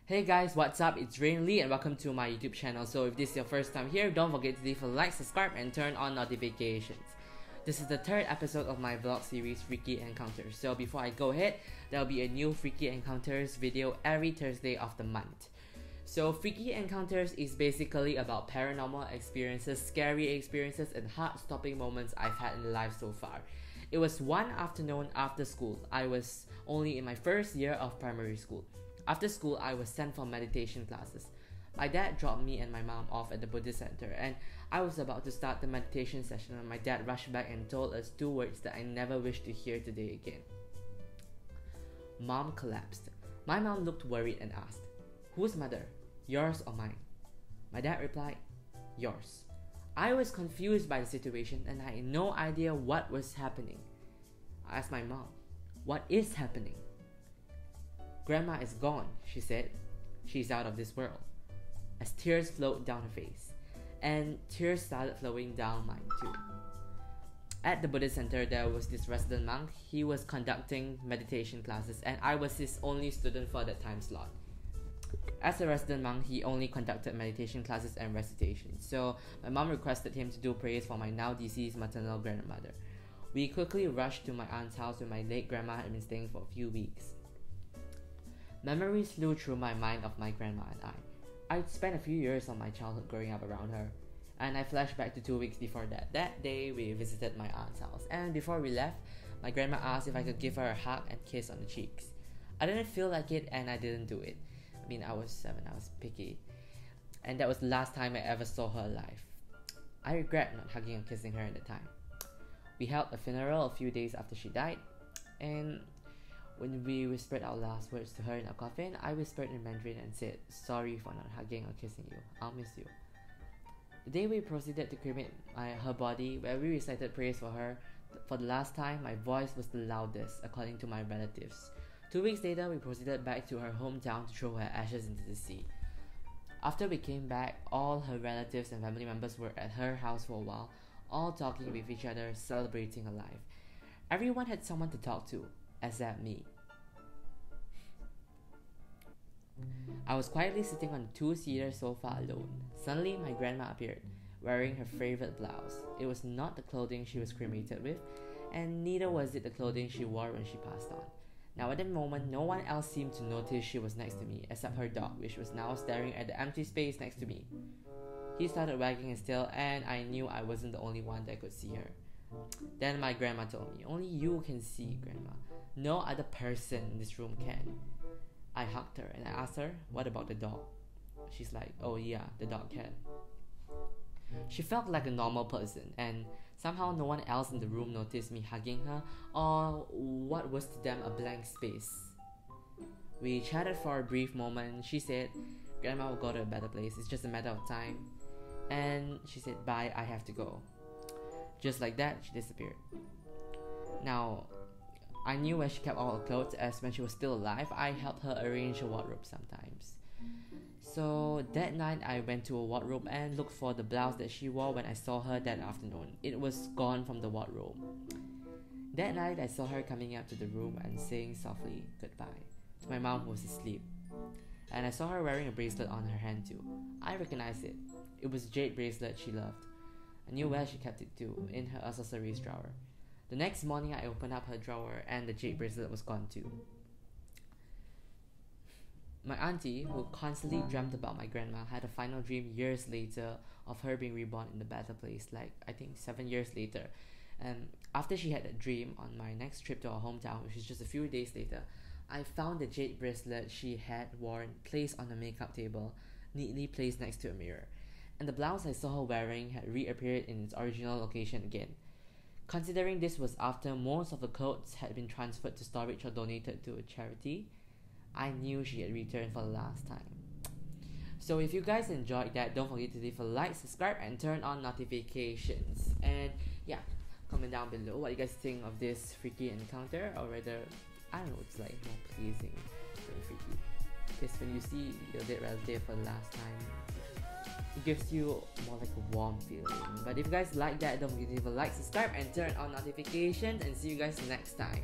Hey guys, what's up? It's Rain Lee and welcome to my YouTube channel. So if this is your first time here, don't forget to leave a like, subscribe and turn on notifications. This is the third episode of my vlog series Freaky Encounters. So before I go ahead, there will be a new Freaky Encounters video every Thursday of the month. So Freaky Encounters is basically about paranormal experiences, scary experiences and heart-stopping moments I've had in life so far. It was one afternoon after school. I was only in my first year of primary school. After school, I was sent for meditation classes. My dad dropped me and my mom off at the Buddhist center, and I was about to start the meditation session when my dad rushed back and told us two words that I never wish to hear today again. Mom collapsed. My mom looked worried and asked, "Whose mother? Yours or mine?" My dad replied, "Yours." I was confused by the situation and I had no idea what was happening. I asked my mom, "What is happening?" "Grandma is gone," she said. "She's out of this world." As tears flowed down her face, and tears started flowing down mine too. At the Buddhist center, there was this resident monk. He was conducting meditation classes, and I was his only student for that time slot. As a resident monk, he only conducted meditation classes and recitations, so my mom requested him to do prayers for my now deceased maternal grandmother. We quickly rushed to my aunt's house where my late grandma had been staying for a few weeks. Memories flew through my mind of my grandma and I. I'd spent a few years of my childhood growing up around her, and I flashed back to 2 weeks before that. That day, we visited my aunt's house, and before we left, my grandma asked if I could give her a hug and kiss on the cheeks. I didn't feel like it, and I didn't do it. I mean, I was 7, I was picky, and that was the last time I ever saw her alive. I regret not hugging and kissing her at the time. We held a funeral a few days after she died, and when we whispered our last words to her in our coffin, I whispered in Mandarin and said, "Sorry for not hugging or kissing you. I'll miss you." The day we proceeded to cremate her body, where we recited prayers for her, for the last time, my voice was the loudest, according to my relatives. 2 weeks later, we proceeded back to her hometown to throw her ashes into the sea. After we came back, all her relatives and family members were at her house for a while, all talking with each other, celebrating her life. Everyone had someone to talk to, except me. I was quietly sitting on a 2-seater sofa alone. Suddenly, my grandma appeared, wearing her favorite blouse. It was not the clothing she was cremated with, and neither was it the clothing she wore when she passed on. Now at that moment, no one else seemed to notice she was next to me, except her dog, which was now staring at the empty space next to me. He started wagging his tail, and I knew I wasn't the only one that could see her. Then my grandma told me, "Only you can see, Grandma. No other person in this room can." I hugged her and I asked her, "What about the dog?" She's like, "Oh yeah, the dog can." She felt like a normal person, and somehow no one else in the room noticed me hugging her, or what was to them a blank space. We chatted for a brief moment. She said, "Grandma will go to a better place, it's just a matter of time." And she said, "Bye, I have to go." Just like that, she disappeared. Now, I knew where she kept all her clothes, as when she was still alive, I helped her arrange her wardrobe sometimes. So that night, I went to a wardrobe and looked for the blouse that she wore when I saw her that afternoon. It was gone from the wardrobe. That night, I saw her coming up to the room and saying softly goodbye to my mom, who was asleep. And I saw her wearing a bracelet on her hand too. I recognized it. It was a jade bracelet she loved. I knew where she kept it too, in her accessories drawer. The next morning, I opened up her drawer and the jade bracelet was gone too. My auntie, who constantly dreamt about my grandma, had a final dream years later of her being reborn in a better place, like I think 7 years later. And after she had that dream, on my next trip to our hometown, which is just a few days later, I found the jade bracelet she had worn placed on the makeup table, neatly placed next to a mirror. And the blouse I saw her wearing had reappeared in its original location again. Considering this was after most of the clothes had been transferred to storage or donated to a charity, I knew she had returned for the last time. So if you guys enjoyed that, don't forget to leave a like, subscribe, and turn on notifications. And yeah, comment down below what you guys think of this freaky encounter, or rather, I don't know, it's like more pleasing than freaky. Because when you see your dead relative for the last time, it gives you more like a warm feeling. But if you guys like that, don't forget to leave a like, subscribe, and turn on notifications, and see you guys next time.